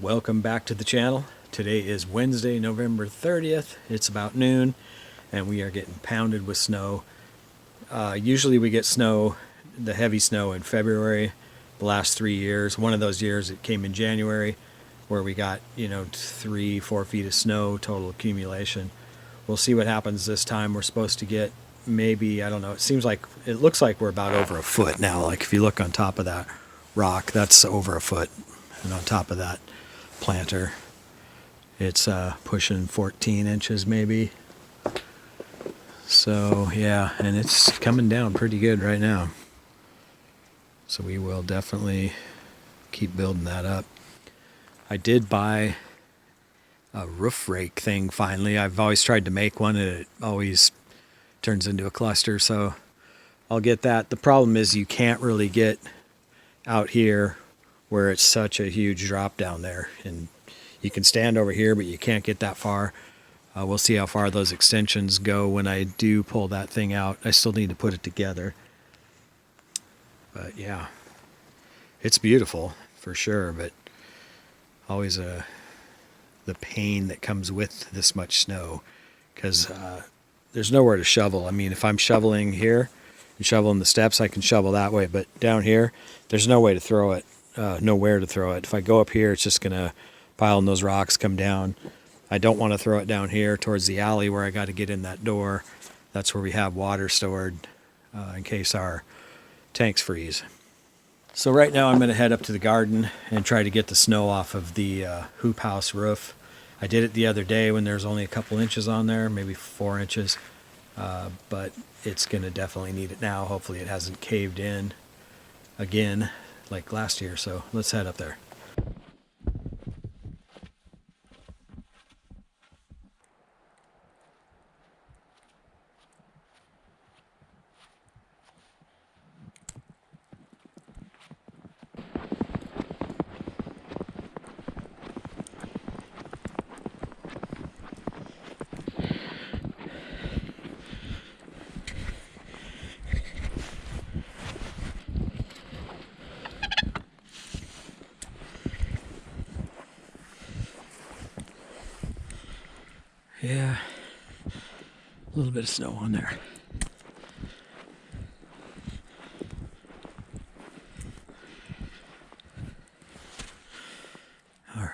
Welcome back to the channel. Today is Wednesday, November 30th. It's about noon and we are getting pounded with snow. Usually we get snow, the heavy snow, in February. The last 3 years, one of those years it came in January where we got 3-4 feet of snow total accumulation. We'll see what happens this time. We're supposed to get maybe, I don't know, it looks like we're about over a foot now. Like if you look on top of that rock, that's over a foot, and on top of that planter it's pushing 14 inches maybe. So yeah, and it's coming down pretty good right now, so we will definitely keep building that up. I did buy a roof rake thing finally. I've always tried to make one and it always turns into a cluster, so I'll get that. The problem is you can't really get out here where it's such a huge drop down there, and you can stand over here but you can't get that far. We'll see how far those extensions go when I do pull that thing out. I still need to put it together, but yeah, it's beautiful for sure, but always the pain that comes with this much snow, because there's nowhere to shovel. I mean, if I'm shoveling here and shoveling the steps, I can shovel that way, but down here there's no way to throw it, nowhere to throw it. If I go up here, it's just gonna pile in those rocks, come down. I don't want to throw it down here towards the alley where I got to get in that door. That's where we have water stored in case our tanks freeze. So right now I'm going to head up to the garden and try to get the snow off of the hoop house roof. I did it the other day when there's only a couple inches on there, maybe 4 inches, but it's going to definitely need it now. Hopefully it hasn't caved in again like last year, so let's head up there. Yeah, a little bit of snow on there. All right.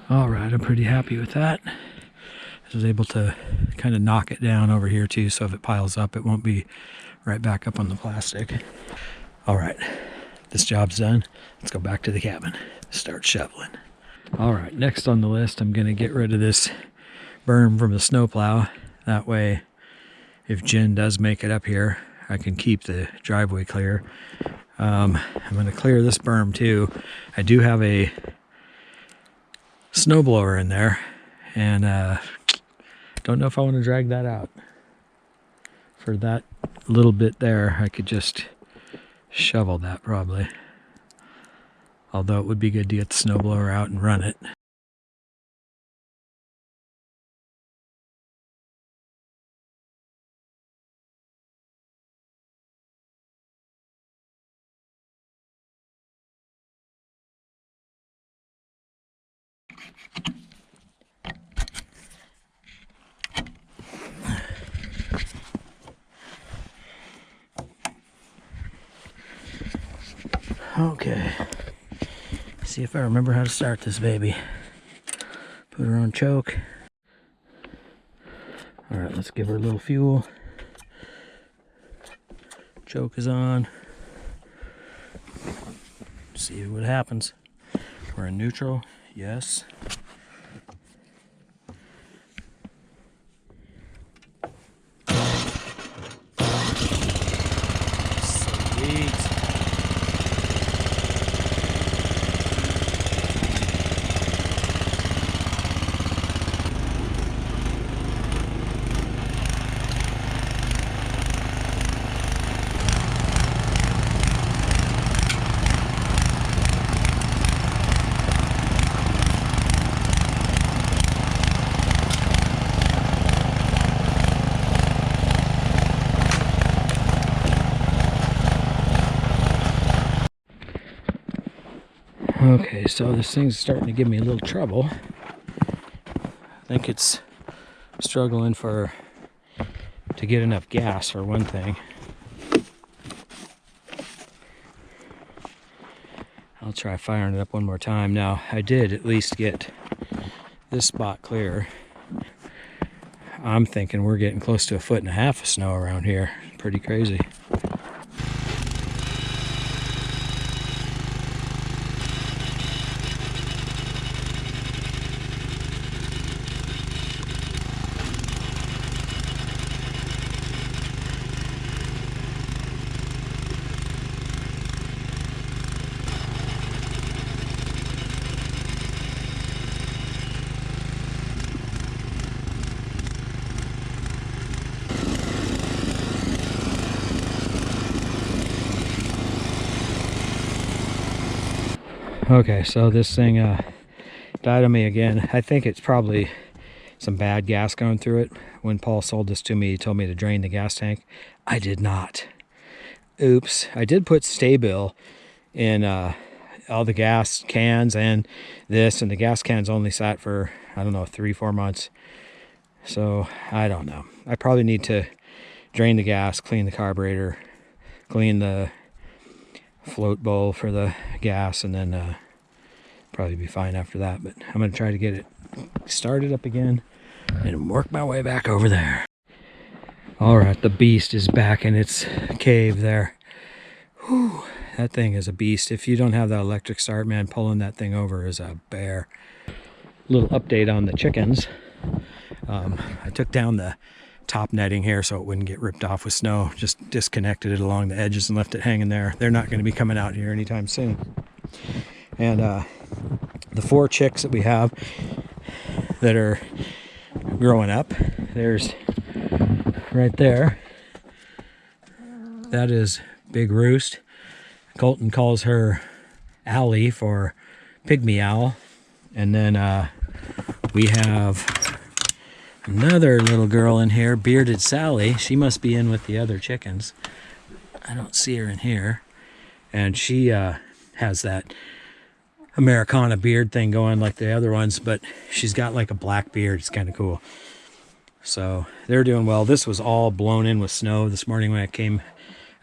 All right, I'm pretty happy with that. I was able to kind of knock it down over here too, so if it piles up, it won't be right back up on the plastic. All right, this job's done. Let's go back to the cabin, start shoveling. All right, next on the list, I'm gonna get rid of this berm from the snowplow. That way, if Jen does make it up here, I can keep the driveway clear. I'm gonna clear this berm too. I do have a snowblower in there, and don't know if I want to drag that out. For that little bit there, I could just shovel that probably, although it would be good to get the snowblower out and run it. Okay. See if I remember how to start this baby. Put her on choke. Alright, let's give her a little fuel. Choke is on. See what happens. We're in neutral. Yes. Sweet. Okay, so this thing's starting to give me a little trouble. I think it's struggling to get enough gas for one thing. I'll try firing it up one more time. Now, I did at least get this spot clear. I'm thinking we're getting close to 1.5 feet of snow around here. Pretty crazy. Okay, so this thing died on me again. I think it's probably some bad gas going through it. When Paul sold this to me, he told me to drain the gas tank. I did not. Oops. I did put Stabil in all the gas cans and this, and the gas cans only sat for, I don't know, 3-4 months. So, I don't know. I probably need to drain the gas, clean the carburetor, clean the float bowl for the gas, and then probably be fine after that. But I'm going to try to get it started up again and work my way back over there. Alright, the beast is back in its cave there. Whew, that thing is a beast. If you don't have that electric start, man, pulling that thing over is a bear. Little update on the chickens. I took down the top netting here so it wouldn't get ripped off with snow. Just disconnected it along the edges and left it hanging there. They're not going to be coming out here anytime soon. And the 4 chicks that we have that are growing up, there's right there, that is Big Roost. Colton calls her Allie for Pygmy Owl. And then we have another little girl in here, Bearded Sally. She must be in with the other chickens. I don't see her in here. And she has that Americana beard thing going like the other ones, but she's got like a black beard. It's kind of cool. So they're doing well. This was all blown in with snow this morning when I came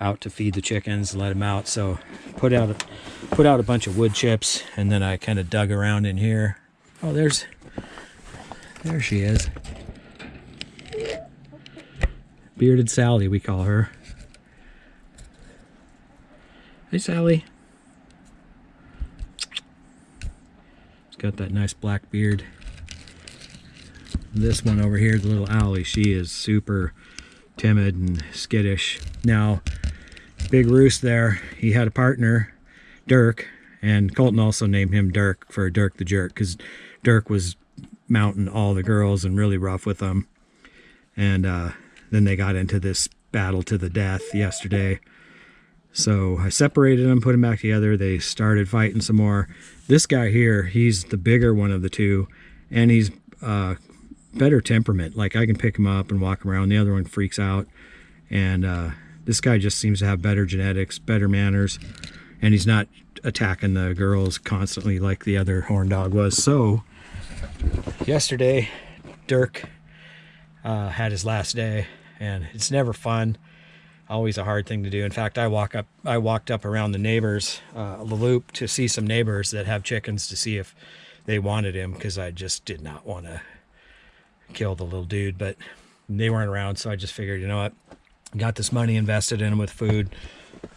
out to feed the chickens and let them out. So put out a bunch of wood chips, and then I kind of dug around in here. Oh, there she is. Bearded Sally, we call her. Hey, Sally. She's got that nice black beard. This one over here, the little Owlie, she is super timid and skittish. Now, Big Roost there, he had a partner, Dirk, and Colton also named him Dirk for Dirk the Jerk, because Dirk was mounting all the girls and really rough with them. And then they got into this battle to the death yesterday. So I separated them, put them back together. They started fighting some more. This guy here, he's the bigger one of the two, and he's better temperament. Like, I can pick him up and walk him around. The other one freaks out. And this guy just seems to have better genetics, better manners, and he's not attacking the girls constantly like the other horn dog was. So yesterday, Dirk had his last day, and it's never fun. always a hard thing to do. In fact, I walked up around the neighbors, the loop, to see some neighbors that have chickens to see if they wanted him, because I just did not want to kill the little dude, but they weren't around. So I just figured, you know what, got this money invested in him with food,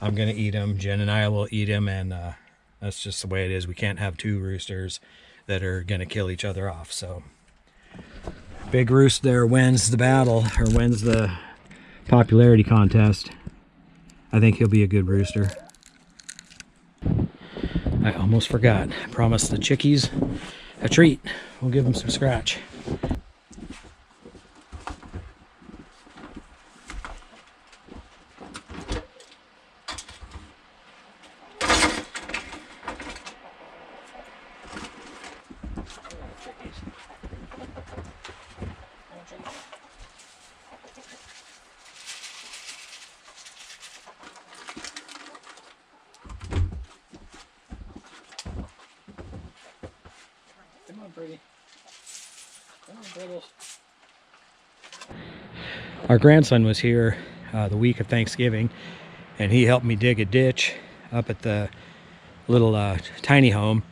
I'm gonna eat him. Jen and I will eat him, and that's just the way it is. We can't have two roosters that are gonna kill each other off. So big roost there wins the battle, or wins the popularity contest. I think he'll be a good rooster. I almost forgot. I promised the chickies a treat. We'll give them some scratch. Come on, Brady. Come on, Brittles. Our grandson was here the week of Thanksgiving, and he helped me dig a ditch up at the little tiny home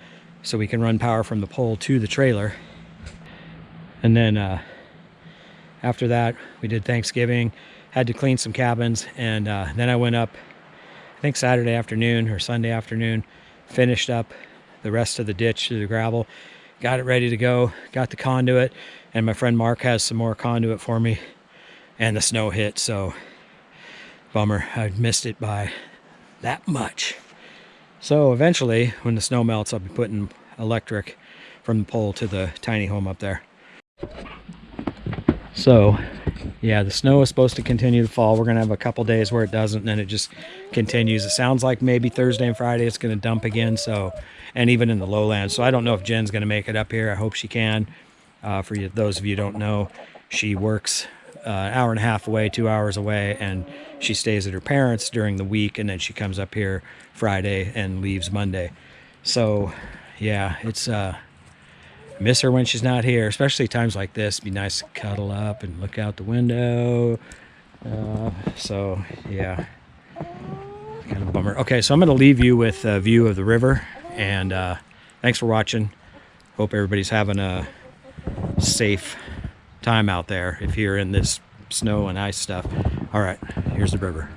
so we can run power from the pole to the trailer. And then after that, we did Thanksgiving, had to clean some cabins, and then I went up, I think Saturday afternoon or Sunday afternoon, finished up the rest of the ditch to the gravel, got it ready to go, got the conduit, and my friend Mark has some more conduit for me, and the snow hit, so bummer. I missed it by that much. So eventually, when the snow melts, I'll be putting electric from the pole to the tiny home up there. So yeah, the snow is supposed to continue to fall. We're gonna have a couple days where it doesn't, and then it just continues. It sounds like maybe Thursday and Friday it's gonna dump again, so, and even in the lowlands. So I don't know if Jen's gonna make it up here. I hope she can. For you, those of you who don't know, she works an hour and a half away, 2 hours away, and she stays at her parents' during the week, and then she comes up here Friday and leaves Monday. So yeah, it's miss her when she's not here, especially times like this. It'd be nice to cuddle up and look out the window. So yeah, kind of a bummer. Okay, so I'm going to leave you with a view of the river, and thanks for watching. Hope everybody's having a safe time out there if you're in this snow and ice stuff. All right, here's the river.